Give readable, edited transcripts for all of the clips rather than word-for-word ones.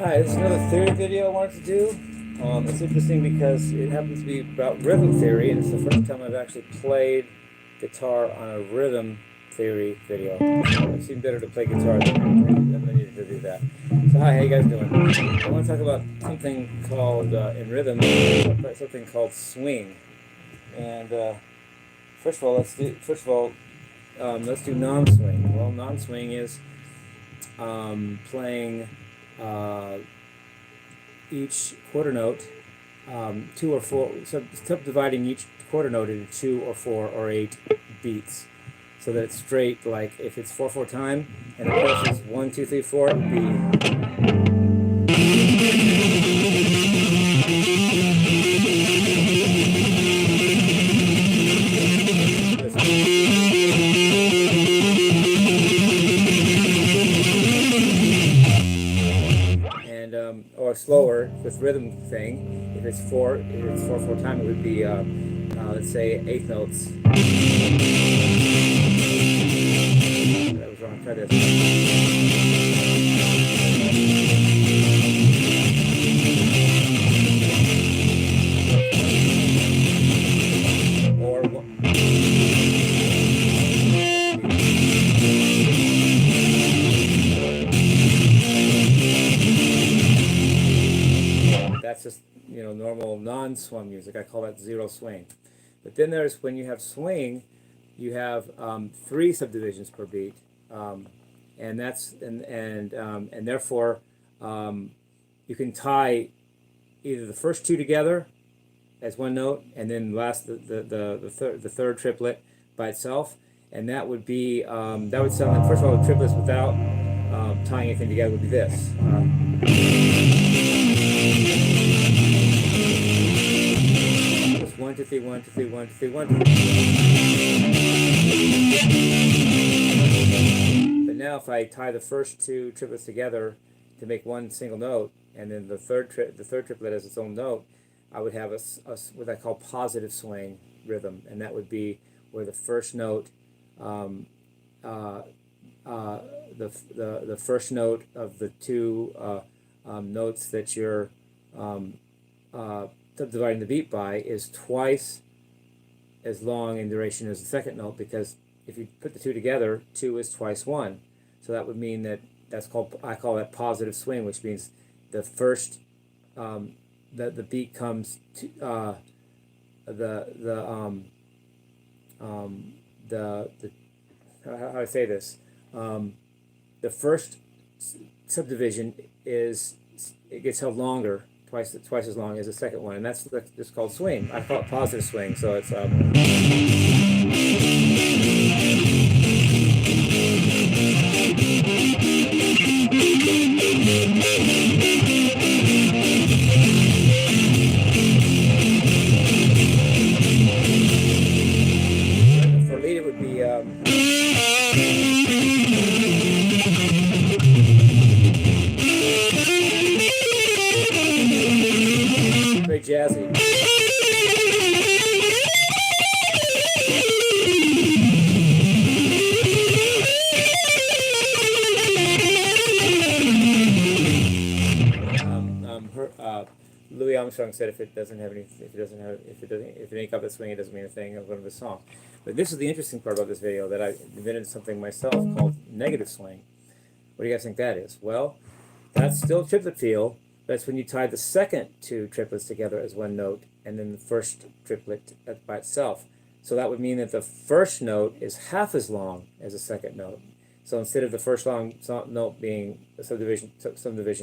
Hi, this is another theory video I wanted to do. It's interesting because it happens to be about rhythm theory, and it's the first time I've actually played guitar on a rhythm theory video. It seemed better to play guitar than I needed to do that. So hi, how you guys doing? I want to talk about something called, in rhythm, something called swing. And first of all, let's do non-swing. Well, non-swing is playing each quarter note, 2 or 4, subdividing each quarter note into 2 or 4 or 8 beats, so that it's straight. Like if it's 4/4 time and the chorus is 1 2 3 4, it would be. Or slower with rhythm thing. If it's 4/4 time, it would be let's say 8 notes. That was wrong. Try this. Or that's just, normal non-swung music. I call that zero swing. But then there's, when you have swing, you have 3 subdivisions per beat, and therefore you can tie either the first 2 together as one note, and then the third triplet by itself, and that would be that would sound like, first of all, the triplets without tying anything together would be this. 1 2 3 1 2 3 1 2 3 1 2 3. But now if I tie the first 2 triplets together to make one single note, and then the third triplet as its own note, I would have a what I call positive swing rhythm, and that would be where the first note, the first note of the 2 notes that you're subdividing the beat by is twice as long in duration as the second note, because if you put the 2 together, 2 is twice 1. So that would mean that I call that positive swing, which means the first the beat comes to how do I say this? The first subdivision it gets held longer, twice as long as the second one, and that's just called swing. I call it positive swing. So it's for lead it would be very jazzy. Louis Armstrong said if it ain't got the swing, it doesn't mean a thing of one of his songs. But this is the interesting part about this video, that I invented something myself called negative swing. What do you guys think that is? Well, that's still triplet feel. That's when you tie the second 2 triplets together as one note, and then the first triplet by itself. So that would mean that the first note is half as long as the second note. So instead of the first long note being a subdivision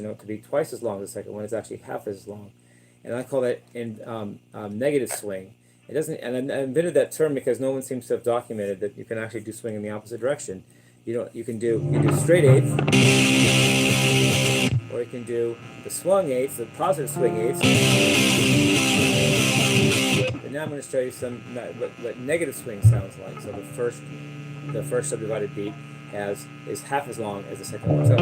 note to be twice as long as the second one, it's actually half as long. And I call that negative swing. It doesn't, and I invented that term because no one seems to have documented that you can actually do swing in the opposite direction. You can do straight 8ths, or you can do the swung 8ths, the positive swing 8ths. But now I'm going to show you what negative swing sounds like. So the first subdivided beat is half as long as the second one. So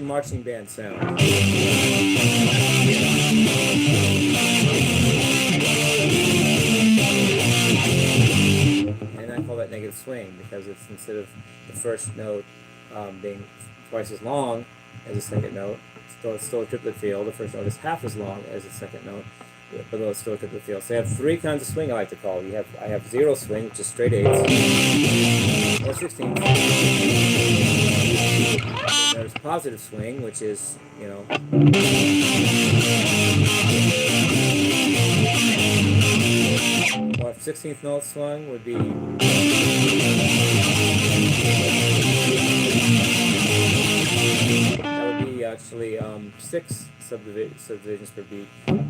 marching band sound. swing, because it's, instead of the first note being twice as long as the second note, it's still a triplet feel. The first note is half as long as the second note, but though it's still a triplet feel. So I have three kinds of swing I like to call. I have zero swing, which is straight eighths, or 16ths. And there's positive swing, which is, you know, or 16th note swung would be actually 6 subdivisions per beat,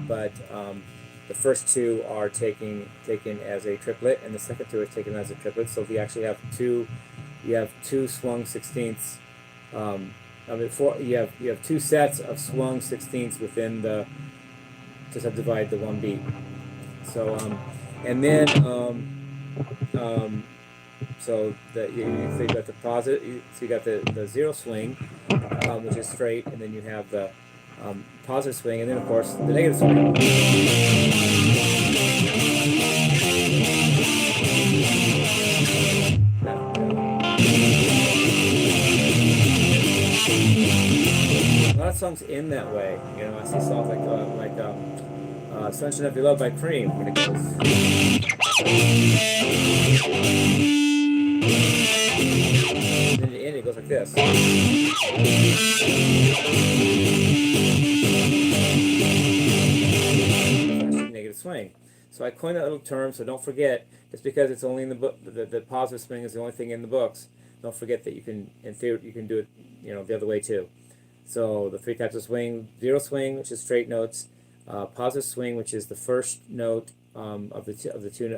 but the first two are taken as a triplet, and the second two are taken as a triplet. So if you actually have two swung 16ths. You have two sets of swung 16ths within to subdivide the one beat. So and then so you got the positive, so you got the zero swing, which is straight, and then you have the positive swing, and then of course the negative swing. A lot of songs end that way. You know, I see songs like "Sunshine of Your Love" by Cream, when it goes. And then at the end it goes like this. Negative swing. So I coined that little term, so don't forget, just because it's only in the book, the positive swing is the only thing in the books, don't forget that you can, in theory, you can do it, you know, the other way too. So the three types of swing: zero swing, which is straight notes; positive swing, which is the first note of the two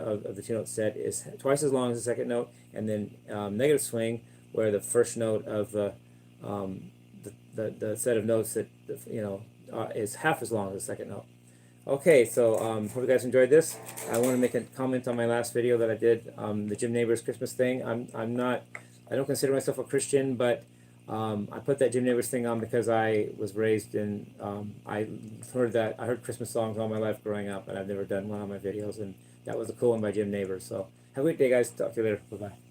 note set is twice as long as the second note; and then negative swing, where the first note of the set of notes that is half as long as the second note. Okay, so hope you guys enjoyed this. I want to make a comment on my last video that I did, the Jim Neighbors Christmas thing. I don't consider myself a Christian, but I put that Jim Neighbors thing on because I was raised in, I heard Christmas songs all my life growing up, and I've never done one on my videos, and that was a cool one by Jim Neighbors. So have a great day, guys. Talk to you later. Bye-bye.